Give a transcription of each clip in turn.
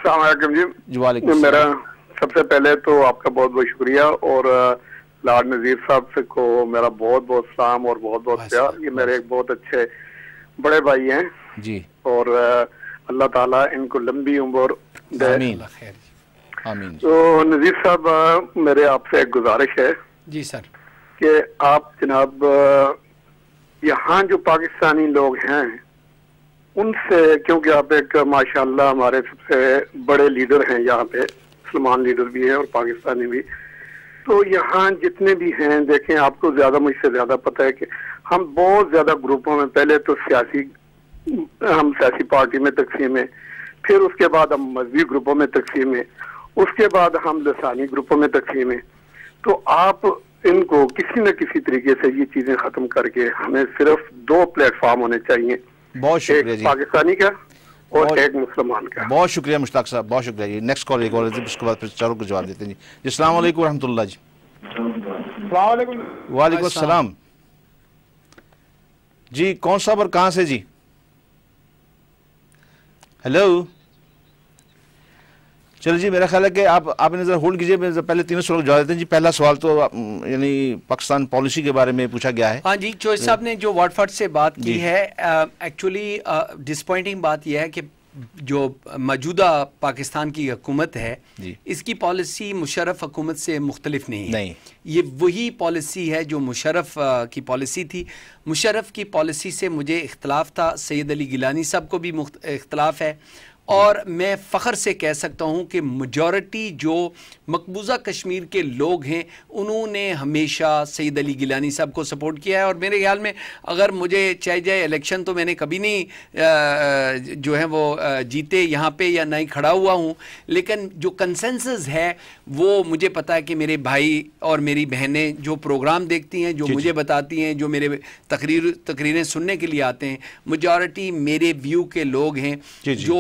السلام علیکم جی. وعلیکم میرا سب سے پہلے تو آپ کا بہت بہت شکریہ، اور لارڈ نذیر صاحب سے کو میرا بہت بہت سلام اور بہت بہت پیار. یہ میرے ایک بہت اچھے بڑے بھائی ہیں جی، اور اللہ تعالیٰ ان کو لمبی عمر دے. آمین آمین. تو نذیر صاحب میرے آپ سے ایک گزارش ہے جی سر کہ آپ جناب یہاں جو پاکستانی لوگ ہیں ان سے، کیونکہ آپ ایک ماشاءاللہ ہمارے سب سے بڑے لیڈر ہیں یہاں پہ، مسلمان لیڈر بھی ہیں اور پاکستانی بھی، تو یہاں جتنے بھی ہیں دیکھیں آپ کو زیادہ مجھ سے زیادہ پتہ ہے کہ ہم بہت زیادہ گروپوں میں، پہلے تو ہم سیاسی پارٹی میں تقسیم ہیں، پھر اس کے بعد ہم مذہبی گروپوں میں تقسیم ہیں، اس کے بعد ہم لسانی گروپوں میں تقسیم ہیں. تو آپ ان کو کسی نہ کسی طریقے سے یہ چیزیں ختم کر کے ہمیں صرف 2 پلیٹ فارم ہونے چاہیے، بہت شکریہ ایک جی، پاکستانی کا اور ایک مسلمان کا. بہت شکریہ مشتاق صاحب، بہت شکریہ جی. نیکسٹ کال ایک اور اس کے بعد پھر چاروں کو جواب دیتے ہیں جی. السلام علیکم ورحمۃ اللہ جی. السلام علیکم. وعلیکم السلام جی. کون صاحب اور کہاں سے جی؟ ہیلو. چلو جی، میرا خیال ہے کہ آپ نظر ہولڈ کیجئے، پہلے تینوں سوال جواب دیتے ہیں جی. پہلا سوال تو یعنی پاکستان پالیسی کے بارے میں پوچھا گیا ہے. ہاں جی، چوہدری صاحب نے جو واٹ فٹ سے بات کی ہے، ایکچولی ڈسپوائنٹنگ بات یہ ہے کہ جو موجودہ پاکستان کی حکومت ہے اس کی پالیسی مشرف حکومت سے مختلف نہیں ہے. یہ وہی پالیسی ہے جو مشرف کی پالیسی تھی. مشرف کی پالیسی سے مجھے اختلاف تھا، سید علی گیلانی صاحب کو بھی اختلاف ہے، اور میں فخر سے کہہ سکتا ہوں کہ میجورٹی جو مقبوضہ کشمیر کے لوگ ہیں انہوں نے ہمیشہ سید علی گیلانی صاحب کو سپورٹ کیا ہے. اور میرے خیال میں اگر مجھے چاہے جائے الیکشن تو میں نے کبھی نہیں جو ہے وہ جیتے یہاں پہ، یا نہ ہی کھڑا ہوا ہوں، لیکن جو کنسنسس ہے وہ مجھے پتا ہے کہ میرے بھائی اور میری بہنیں جو پروگرام دیکھتی ہیں، جو مجھے بتاتی ہیں، جو میرے تقریریں سننے کے لیے آتے ہیں، میجورٹی میرے ویو کے لوگ ہیں جو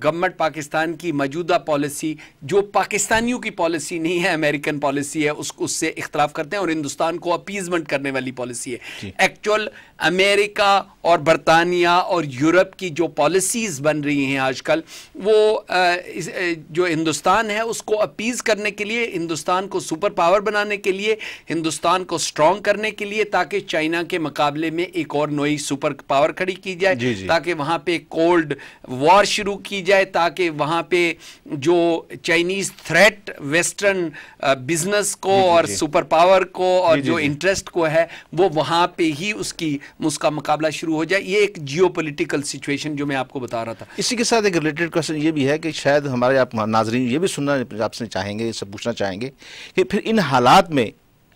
گورنمنٹ پاکستان کی موجودہ پالیسی جو پاکستانیوں کی پالیسی نہیں ہے، امریکن پالیسی ہے، اس سے اختلاف کرتے ہیں اور ہندوستان کو اپیزمنٹ کرنے والی پالیسی ہے. ایکچول امریکہ اور برطانیہ اور یورپ کی جو پالیسیز بن رہی ہیں آج کل، وہ جو ہندوستان ہے اس کو اپیز کرنے کے لیے، ہندوستان کو سپر پاور بنانے کے لیے، ہندوستان کو سٹرونگ کرنے کے لیے، تاکہ چائنا کے مقابلے میں ایک اور نئی سپر پاور کھڑی کی جائے، تاکہ وہاں پہ کولڈ وار شروع کی جائے، تاکہ وہاں پہ جو چائنیز تھریٹ ویسٹرن بزنس کو اور سپر پاور کو اور جو انٹرسٹ کو ہے وہ وہاں پہ ہی اس کا مقابلہ شروع ہو جائے. یہ ایک جیو پولیٹیکل سچویشن جو میں آپ کو بتا رہا تھا. اسی کے ساتھ ایک ریلیٹڈ کوشچن یہ بھی ہے کہ شاید ہمارے آپ ناظرین یہ بھی سننا آپ سے چاہیں گے، یہ سب پوچھنا چاہیں گے کہ پھر ان حالات میں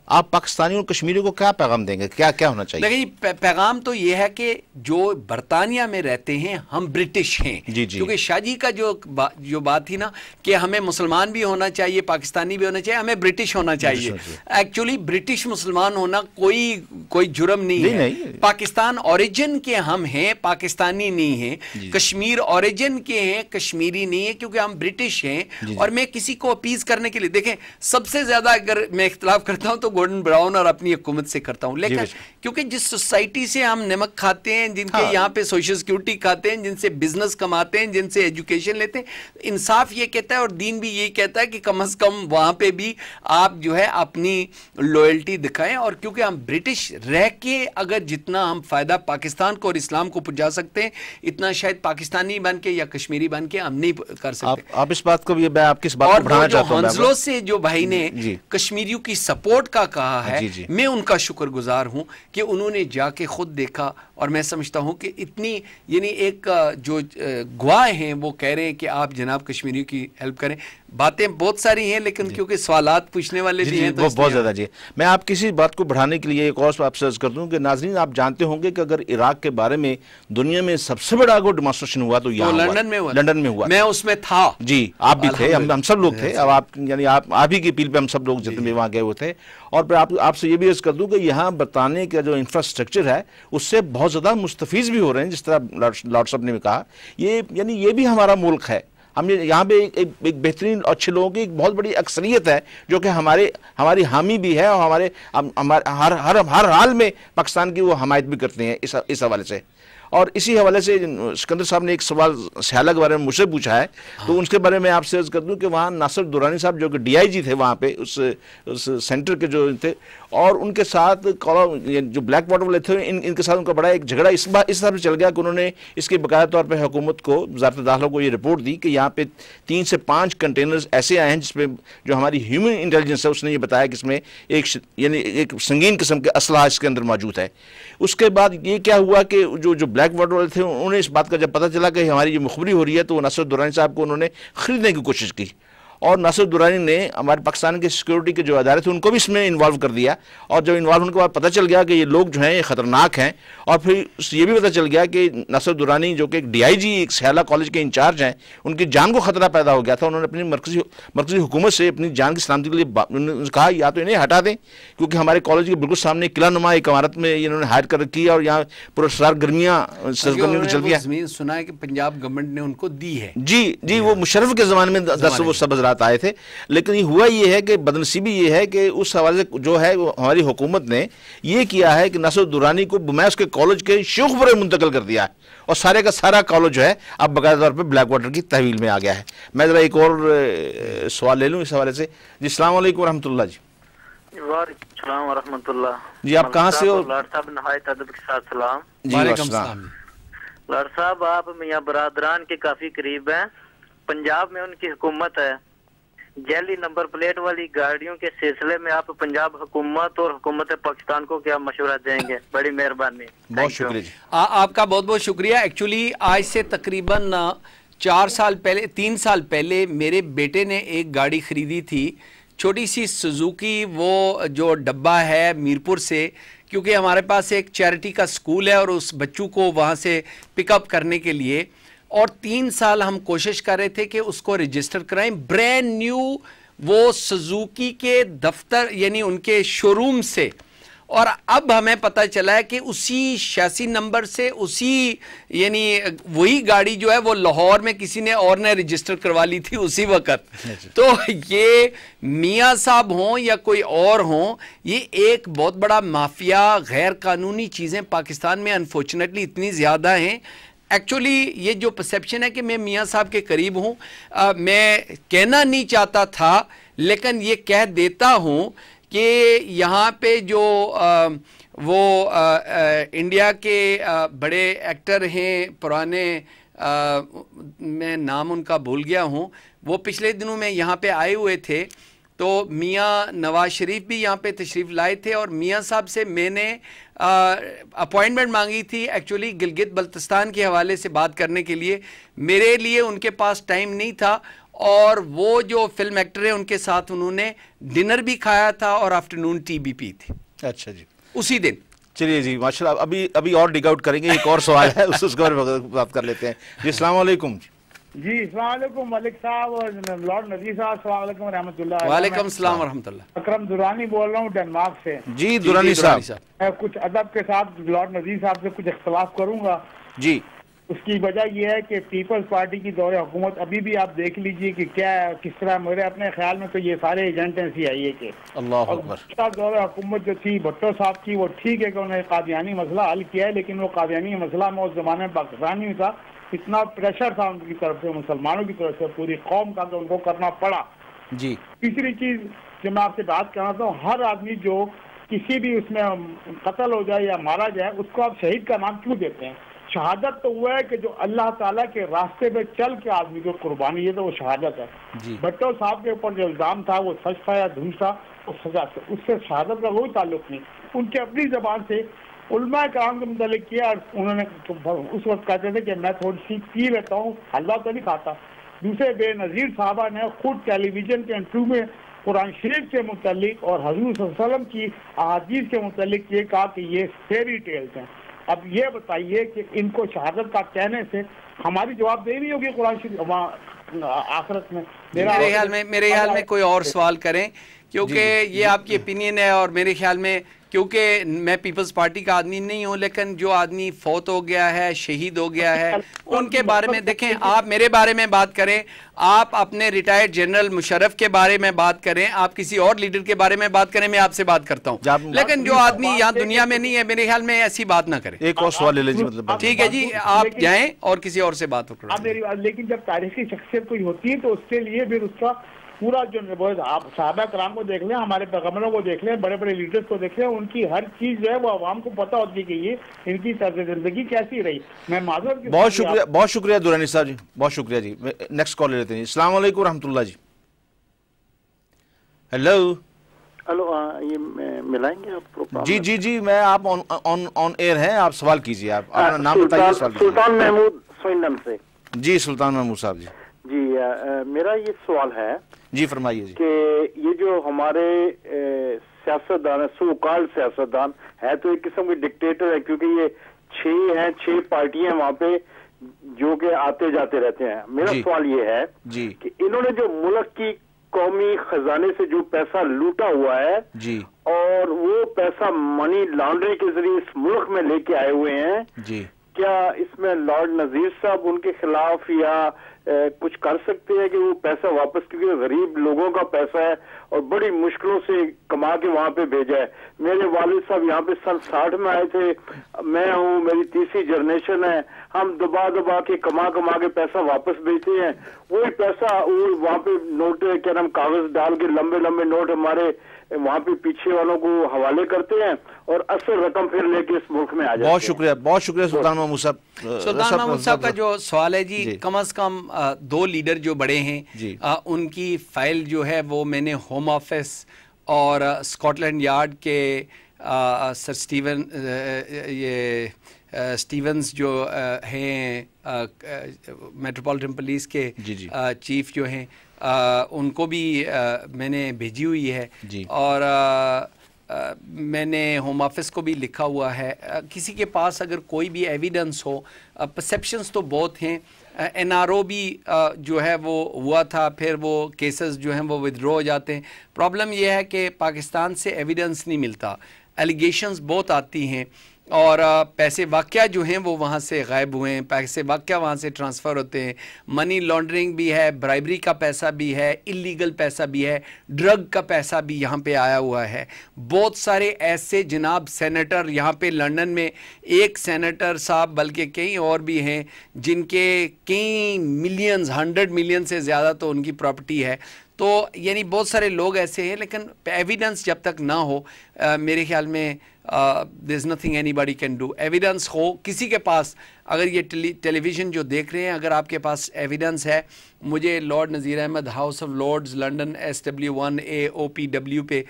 آپ پاکستانیوں اور کشمیریوں کو کیا پیغام دیں گے، کیا ہونا چاہیے؟ دیکھیں، پیغام تو یہ ہے کہ جو برطانیہ میں رہتے ہیں ہم برٹش ہیں، کیونکہ شاہ جی کا جو بات تھی نا کہ ہمیں مسلمان بھی ہونا چاہیے، پاکستانی بھی ہونا چاہیے، ہمیں برٹش ہونا چاہیے. ایکچولی برٹش مسلمان ہونا کوئی جرم نہیں ہے. پاکستان اوریجن کے ہم ہیں، پاکستانی نہیں ہیں. کشمیر اوریجن کے ہیں، کشمیری نہیں ہے، کیونکہ ہم برٹش ہیں. اور میں کسی کو اپیز کرنے کے لیے، دیکھیں سب سے زیادہ اگر میں اختلاف کرتا ہوں تو گورڈن براؤن اور اپنی حکومت سے کرتا ہوں، لیکن کیونکہ جس سوسائٹی سے ہم نمک کھاتے ہیں، جن کے یہاں پہ سوشل سیکیورٹی کھاتے ہیں، جن سے بزنس کماتے ہیں، جن سے ایجوکیشن لیتے ہیں، انصاف یہ کہتا ہے اور دین بھی یہی کہتا ہے کہ کم از کم وہاں پہ بھی آپ جو ہے اپنی لوئلٹی دکھائیں. اور کیونکہ ہم برٹش رہ کے اگر جتنا ہم فائدہ پاکستان کو اور اسلام کو پہنچا سکتے ہیں، اتنا شاید پاکستانی بن کے یا کشمیری بن کے ہم نہیں کر سکتے. آپ اس بات کو بھی، میں آپ کی اس بات کو بڑھانا چاہتا ہوں. اور ہنزلو سے جو بھائی نے کشمیریوں کی سپورٹ کا کہا ہے، میں ان کا شکر گزار ہوں کہ انہوں نے جا کے خود دیکھا. اور میں سمجھتا ہوں کہ اتنی یعنی ایک جو گواہ ہیں وہ کہہ رہے ہیں کہ آپ جناب کشمیریوں کی ہیلپ کریں. باتیں بہت ساری ہیں لیکن کیونکہ سوالات پوچھنے والے بھی ہیں تو بہت زیادہ. میں آپ کسی بات کو بڑھانے کے لیے ایک اور آپ سے عرض کر دوں کہ ناظرین آپ جانتے ہوں گے کہ اگر عراق کے بارے میں دنیا میں سب سے بڑا اگر ڈیمانسٹریشن ہوا تو یہاں لندن میں ہوا. میں اس میں تھا. جی آپ بھی تھے، ہم سب لوگ تھے. اب آپ یعنی آپ ہی کی اپیل پہ ہم سب لوگ جتنے بھی وہاں گئے ہوئے تھے. اور پھر آپ سے یہ بھی عرض کر دوں کہ یہاں برطانیہ کا جو انفراسٹرکچر ہے اس سے بہت زیادہ مستفیض بھی ہو رہے ہیں، جس طرح لارڈ صاحب نے بھی کہا. یہ بھی ہمارا ملک ہے. ہم یہاں پہ ایک بہترین اور اچھے لوگوں کی ایک بہت بڑی اکثریت ہے جو کہ ہماری حامی بھی ہے اور ہر حال میں پاکستان کی وہ حمایت بھی کرتے ہیں اس حوالے سے. اور اسی حوالے سے سکندر صاحب نے ایک سوال سیالہ کے بارے میں مجھ سے پوچھا ہے، تو ان کے بارے میں آپ سے عرض کر دوں کہ وہاں ناصر درانی صاحب جو کہ ڈی آئی جی تھے وہاں پہ اس سینٹر کے جو تھے، اور ان کے ساتھ جو بلیک واٹر والے تھے ان کے ساتھ ان کا بڑا ایک جھگڑا اس حساب سے چل گیا کہ انہوں نے اس کے باقاعدہ طور پہ حکومت کو، وزارت داخلہ کو یہ رپورٹ دی کہ یہاں پہ 3 سے 5 کنٹینرز ایسے آئے ہیں جس پہ جو ہماری ہیومن انٹیلیجنس ہے اس نے یہ بتایا کہ اس میں ایک سنگین قسم کے اسلحہ اس کے اندر موجود ہے۔ اس کے بعد یہ کیا ہوا کہ جو بلیک واٹر والے تھے انہوں نے اس بات کا جب پتہ چلا کہ ہماری یہ مخبری ہو رہی ہے تو ناصر درانی صاحب کو انہوں نے خریدنے کی کوشش کی، اور ناصر درانی نے ہمارے پاکستان کے سیکیورٹی کے جو ادارے تھے ان کو بھی اس میں انوالو کر دیا، اور جب انوالو ہونے کے بعد پتہ چل گیا کہ یہ لوگ جو ہیں یہ خطرناک ہیں، اور پھر یہ بھی پتہ چل گیا کہ ناصر درانی جو کہ ایک ڈی آئی جی ایک سیالہ کالج کے انچارج ہیں، ان کی جان کو خطرہ پیدا ہو گیا تھا۔ انہوں نے اپنی مرکزی حکومت سے اپنی جان کی سلامتی کے لیے کہا یا تو انہیں ہٹا دیں، کیونکہ ہمارے کالج کے بالکل سامنے قلعہ نما ایک عمارت میں انہوں نے ہائڈ کر رکھی ہے اور یہاں پرسرار گرمیاں سرگرمیوں چل گیا۔ زمین سنا ہے کہ پنجاب گورنمنٹ نے ان کو دی ہے۔ جی وہ مشرف کے زمانے میں 10 وہ سب حضرات آئے تھے، لیکن ہوا یہ ہے کہ بدنصیبی یہ ہے کہ اس حوالے سے جو ہے ہماری حکومت نے یہ کیا ہے کہ ناصر درانی کو میں اس کے کالج کے شیوخ پر منتقل کر دیا ہے، اور سارے کا سارا کالج جو ہے اب باقاعدہ طور پہ بلیک واٹر کی تحویل میں آ گیا ہے۔ میں ذرا ایک اور سوال لے لوں اس حوالے سے۔ جی السلام علیکم ورحمۃ اللہ۔ جی وعلیکم السلام ورحمۃ اللہ۔ جی آپ کہاں سے ہو؟ لاڈ صاحب نہایت ادب کے ساتھ سلام۔ وعلیکم السلام۔ لاڈ صاحب آپ میاں برادران کے کافی قریب ہیں۔ پنجاب میں ان کی حکومت ہے، جعلی نمبر پلیٹ والی گاڑیوں کے سلسلے میں آپ پنجاب حکومت اور حکومت پاکستان کو کیا مشورہ دیں گے؟ بڑی مہربانی۔ بہت شکریہ جی۔ آپ کا بہت بہت شکریہ۔ ایکچولی آج سے تقریباً 3 سال پہلے میرے بیٹے نے ایک گاڑی خریدی تھی، چھوٹی سی سوزوکی، وہ جو ڈبہ ہے میرپور سے، کیونکہ ہمارے پاس ایک چیریٹی کا سکول ہے اور اس بچوں کو وہاں سے پک اپ کرنے کے لیے، اور 3 سال ہم کوشش کر رہے تھے کہ اس کو رجسٹر کرائیں برینڈ نیو، وہ سوزوکی کے دفتر یعنی ان کے شو روم سے، اور اب ہمیں پتہ چلا ہے کہ اسی 86 نمبر سے اسی یعنی وہی گاڑی جو ہے وہ لاہور میں کسی نے اور نے رجسٹر کروا لی تھی اسی وقت۔ تو یہ میاں صاحب ہوں یا کوئی اور ہوں، یہ ایک بہت بڑا مافیا، غیر قانونی چیزیں پاکستان میں انفارچونیٹلی اتنی زیادہ ہیں۔ ایکچولی یہ جو پرسیپشن ہے کہ میں میاں صاحب کے قریب ہوں، میں کہنا نہیں چاہتا تھا لیکن یہ کہہ دیتا ہوں کہ یہاں پہ جو وہ انڈیا کے بڑے ایکٹر ہیں پرانے، میں نام ان کا بھول گیا ہوں، وہ پچھلے دنوں میں یہاں پہ آئے ہوئے تھے، تو میاں نواز شریف بھی یہاں پہ تشریف لائے تھے، اور میاں صاحب سے میں نے اپوائنٹمنٹ مانگی تھی ایکچولی گلگت بلتستان کے حوالے سے بات کرنے کے لیے۔ میرے لیے ان کے پاس ٹائم نہیں تھا، اور وہ جو فلم ایکٹر ہیں ان کے ساتھ انہوں نے ڈنر بھی کھایا تھا اور آفٹرنون ٹی بھی پی تھی۔ اچھا جی، اسی دن۔ چلیے جی ماشاءاللہ، ابھی اور ڈگ آؤٹ کریں گے، ایک اور سوال ہے اس کے بارے میں بات کر لیتے ہیں۔ جی السلام علیکم۔ جی السلام علیکم ملک صاحب اور لارڈ نذیر صاحب، السلام علیکم ورحمۃ اللہ۔ وعلیکم السلام ورحمۃ اللہ۔ اکرم درانی بول رہا ہوں ڈنمارک سے۔ جی درانی صاحب، میں کچھ ادب کے ساتھ لارڈ نذیر صاحب سے کچھ اختلاف کروں گا۔ جی اس کی وجہ یہ ہے کہ پیپلز پارٹی کی دور حکومت ابھی بھی آپ دیکھ لیجئے کہ کیا کس طرح، میرے اپنے خیال میں تو یہ سارے ایجنٹ ہیں سی آئی اے کے۔ اللہ اکبر۔ دور حکومت جو تھی بھٹو صاحب کی، وہ ٹھیک ہے کہ انہوں نے قادیانی مسئلہ حل کیا ہے، لیکن وہ قادیانی مسئلہ میں اس زمانے میں پاکستانی تھا، اتنا پریشر تھا ان کی طرف سے، مسلمانوں کی طرف سے، پوری قوم کا، کہ ان کو کرنا پڑا۔ جی تیسری چیز جو میں آپ سے بات کرنا تھا، ہر آدمی جو کسی بھی اس میں قتل ہو جائے یا مارا جائے، اس کو آپ شہید کا نام کیوں دیتے ہیں؟ شہادت تو وہ ہے کہ جو اللہ تعالیٰ کے راستے پہ چل کے آدمی کو قربانی ہے، تو وہ شہادت ہے۔ بھٹو صاحب کے اوپر جو الزام تھا وہ سچ تھا یا جھوٹ تھا، اس سزا سے، اس سے شہادت کا کوئی تعلق نہیں۔ ان کے اپنی زبان سے علماء کرام کے متعلق کیا، اور انہوں نے اس وقت کہتے تھے کہ میں تھوڑی سی پی لیتا ہوں، حلوہ تو نہیں کھاتا۔ دوسرے بے نظیر صحابہ نے خود ٹیلی ویژن کے انٹرویو میں قرآن شریف سے متعلق اور حضور صلی اللہ علیہ وسلم کی احادیث کے متعلق یہ کہا کہ یہ فیری ٹیلز ہیں۔ اب یہ بتائیے کہ ان کو شہادت کا کہنے سے ہماری جواب دہی نہیں ہوگی قرآن شریف آخرت میں؟ میرے خیال میں کوئی اور سوال کریں، کیونکہ یہ آپ کی اپینین ہے، اور میرے خیال میں کیونکہ میں پیپلز پارٹی کا آدمی نہیں ہوں، لیکن جو آدمی فوت ہو گیا ہے، شہید ہو گیا ہے، ان کے بارے میں دیکھیں، آپ میرے بارے میں بات کریں، آپ اپنے ریٹائرڈ جنرل مشرف کے بارے میں بات کریں، آپ کسی اور لیڈر کے بارے میں بات کریں، میں آپ سے بات کرتا ہوں، لیکن جو آدمی یہاں دنیا میں نہیں ہے میرے خیال میں ایسی بات نہ کریں۔ ایک اور سوال لے لیجیے، مطلب ٹھیک ہے جی، آپ جائیں اور کسی اور سے بات کریں۔ لیکن جب تاریخی شخصیت کوئی ہوتی ہے تو اس کے لیے پھر اس کا پورا جو آپ صحابہ کرام کو دیکھ لیں، ہمارے پیغمبروں کو دیکھ لیں، بڑے بڑے لیڈرز کو دیکھ لیں، ان کی ہر چیز جو ہے وہ عوام کو پتہ ہوتی ہے کہ یہ ان کی طرز زندگی کیسی رہی۔ میں معذرت، بہت شکریہ دورانی صاحب جی، بہت شکریہ جی۔ نیکسٹ کال لے لیتے ہیں۔ السلام علیکم ورحمۃ اللہ جی۔ ہیلو یہ ملائیں گے آپ پروگرام؟ جی جی جی، میں آپ آن ایئر ہیں، آپ سوال کیجیے، آپ اپنا نام بتائیے، سوال کیجیے۔ سلطان محمود سوئنم سے۔ جی سلطان محمود صاحب جی۔ جی میرا یہ سوال ہے جی فرمائیے جی، کہ یہ جو ہمارے سیاستدان ہیں، سو کالڈ سیاستدان ہے تو ایک قسم کے ڈکٹیٹر ہے، کیونکہ یہ 6 پارٹیاں ہیں وہاں پہ جو کہ آتے جاتے رہتے ہیں۔ میرا سوال یہ ہے کہ انہوں نے جو ملک کی قومی خزانے سے جو پیسہ لوٹا ہوا ہے جی، اور وہ پیسہ منی لانڈرنگ کے ذریعے اس ملک میں لے کے آئے ہوئے ہیں جی، کیا اس میں لارڈ نذیر صاحب ان کے خلاف یا کچھ کر سکتے ہیں کہ وہ پیسہ واپس، کیونکہ غریب لوگوں کا پیسہ ہے اور بڑی مشکلوں سے کما کے وہاں پہ بھیجا ہے۔ میرے والد صاحب یہاں پہ سن 60 میں آئے تھے، میں ہوں، میری تیسری جنریشن ہے، ہم دبا کے کما کے پیسہ واپس بھیجتے ہیں، وہی پیسہ وہ وہاں پہ نوٹ کیا نام کاغذ ڈال کے لمبے نوٹ ہمارے وہاں پہ پیچھے والوں کو حوالے کرتے ہیں اور اصل رقم پھر لے کے اس ملک میں آ جاتے ہیں۔ بہت شکریہ سلطان محمود صاحب۔ سلطان محمود صاحب کا جو سوال ہے جی، کم از کم 2 لیڈر جو بڑے ہیں ان کی فائل جو ہے وہ میں نے ہوم آفس اور اسکاٹ لینڈ یارڈ کے سر سٹیونز جو ہیں میٹروپولیٹن پولیس کے چیف جو ہیں، ان کو بھی میں نے بھیجی ہوئی ہے، اور میں نے ہوم آفس کو بھی لکھا ہوا ہے۔ کسی کے پاس اگر کوئی بھی ایویڈنس ہو، پرسیپشنز تو بہت ہیں، NRO بھی جو ہے وہ ہوا تھا، پھر وہ کیسز جو ہیں وہ ودرو ہو جاتے ہیں۔ پرابلم یہ ہے کہ پاکستان سے ایویڈنس نہیں ملتا، ایلیگیشنز بہت آتی ہیں، اور پیسے واقعہ جو ہیں وہ وہاں سے غائب ہوئے ہیں، پیسے واقعہ وہاں سے ٹرانسفر ہوتے ہیں، منی لانڈرنگ بھی ہے، برائبری کا پیسہ بھی ہے، اللیگل پیسہ بھی ہے، ڈرگ کا پیسہ بھی یہاں پہ آیا ہوا ہے۔ بہت سارے ایسے جناب سینیٹر یہاں پہ لنڈن میں، ایک سینیٹر صاحب بلکہ کئی اور بھی ہیں جن کے کئی ملینز، 100 ملین سے زیادہ تو ان کی پراپرٹی ہے۔ تو یعنی بہت سارے لوگ ایسے ہیں، لیکن ایویڈنس جب تک نہ ہو میرے خیال میں there is nothing anybody can do۔ Evidence ہو کسی کے پاس، اگر یہ ٹیلی ویژن جو دیکھ رہے ہیں، اگر آپ کے پاس ایویڈنس ہے، مجھے Lord Nazir Ahmed House of Lords London SW1AOPW پہ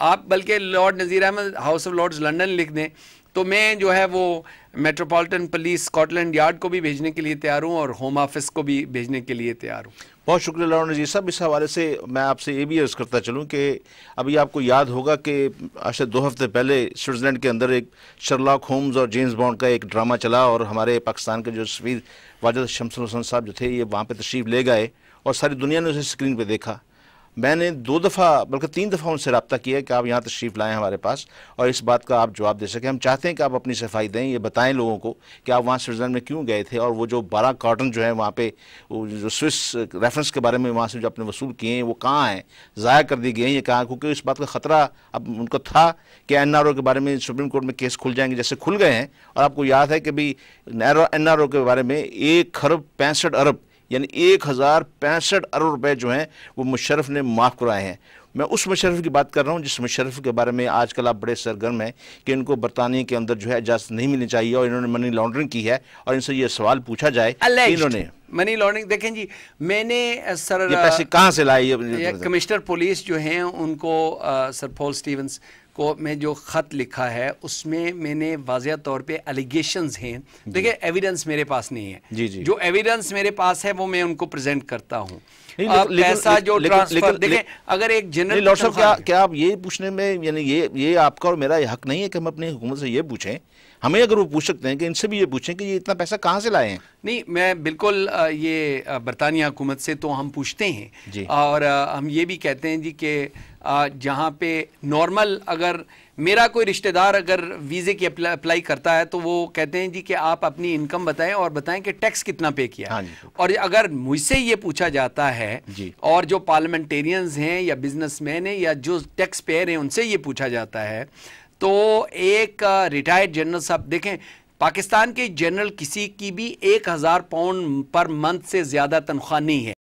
آپ بلکہ Lord Nazir Ahmed House of Lords London لکھ دیں تو میں جو ہے وہ Metropolitan Police Scotland Yard کو بھی بھیجنے کے لیے تیار ہوں اور ہوم آفس کو بھی بھیجنے کے لیے تیار ہوں۔ بہت شکریہ لارڈ نذیر صاحب۔ اس حوالے سے میں آپ سے یہ بھی عرض کرتا چلوں کہ ابھی آپ کو یاد ہوگا کہ آج سے 2 ہفتے پہلے سوئٹزرلینڈ کے اندر ایک شرلاک ہومز اور جیمز بانڈ کا ایک ڈرامہ چلا، اور ہمارے پاکستان کے جو سفیر واجد شمس الحسن صاحب جو تھے، یہ وہاں پہ تشریف لے گئے اور ساری دنیا نے اسے اسکرین پہ دیکھا۔ میں نے 2 دفعہ بلکہ 3 دفعہ ان سے رابطہ کیا کہ آپ یہاں تشریف لائیں ہمارے پاس اور اس بات کا آپ جواب دے سکیں۔ ہم چاہتے ہیں کہ آپ اپنی صفائی دیں، یہ بتائیں لوگوں کو کہ آپ وہاں سوئٹزرلینڈ میں کیوں گئے تھے، اور وہ جو 12 کارٹن جو ہیں وہاں پہ جو سوئس ریفرنس کے بارے میں وہاں سے جو اپنے وصول کیے ہیں وہ کہاں ہیں، ضائع کر دی گئے ہیں یہ کہاں، کیونکہ اس بات کا خطرہ اب ان کو تھا کہ NRO کے بارے میں سپریم کورٹ میں کیس کھل جائیں گے، جیسے کھل گئے ہیں۔ اور آپ کو یاد ہے کہ بھی NRO کے بارے میں 1 خرب 65 ارب یعنی 1065 ارب روپے جو ہیں وہ مشرف نے معاف کرائے ہیں۔ میں اس مشرف کی بات کر رہا ہوں جس مشرف کے بارے میں آج کل آپ بڑے سرگرم ہیں کہ ان کو برطانیہ کے اندر جو ہے اجازت نہیں ملنی چاہیے، اور انہوں نے منی لانڈرنگ کی ہے، اور ان سے یہ سوال پوچھا جائے کہ انہوں نے منی لانڈرنگ۔ دیکھیں جی، میں نے سر یہ پیسے کہاں سے لائے، کمشنر پولیس جو ہیں ان کو سر پول سٹیونز کو میں جو خط لکھا ہے اس میں نے واضح طور پہ الیگیشنز ہیں، دیکھیں ایویڈنس میرے پاس نہیں ہے، جو ایویڈنس میرے پاس ہے وہ میں ان کو پریزنٹ کرتا ہوں۔ پیسہ جو ٹرانسفر، دیکھیں اگر ایک جنرل لارڈ صاحب کیا آپ یہ پوچھنے میں، یعنی یہ آپ کا اور میرا حق نہیں ہے کہ ہم اپنی حکومت سے یہ پوچھیں، ہمیں اگر وہ پوچھ سکتے ہیں کہ ان سے بھی یہ پوچھیں کہ یہ اتنا پیسہ کہاں سے لائے ہیں؟ نہیں، میں بالکل یہ برطانیہ حکومت سے تو ہم پوچھتے ہیں، اور ہم یہ بھی کہتے ہیں جی کہ جہاں پہ نارمل اگر میرا کوئی رشتہ دار اگر ویزے کی اپلائی کرتا ہے تو وہ کہتے ہیں جی کہ آپ اپنی انکم بتائیں اور بتائیں کہ ٹیکس کتنا پے کیا. اور اگر مجھ سے یہ پوچھا جاتا ہے اور جو پارلیمنٹیرینز ہیں یا بزنس مین ہیں یا جو ٹیکس پیئر ہیں ان سے یہ پوچھا جاتا ہے تو ایک ریٹائرڈ جنرل صاحب دیکھیں پاکستان کے جنرل کسی کی بھی 1000 پاؤنڈ پر منتھ سے زیادہ تنخواہ نہیں ہے.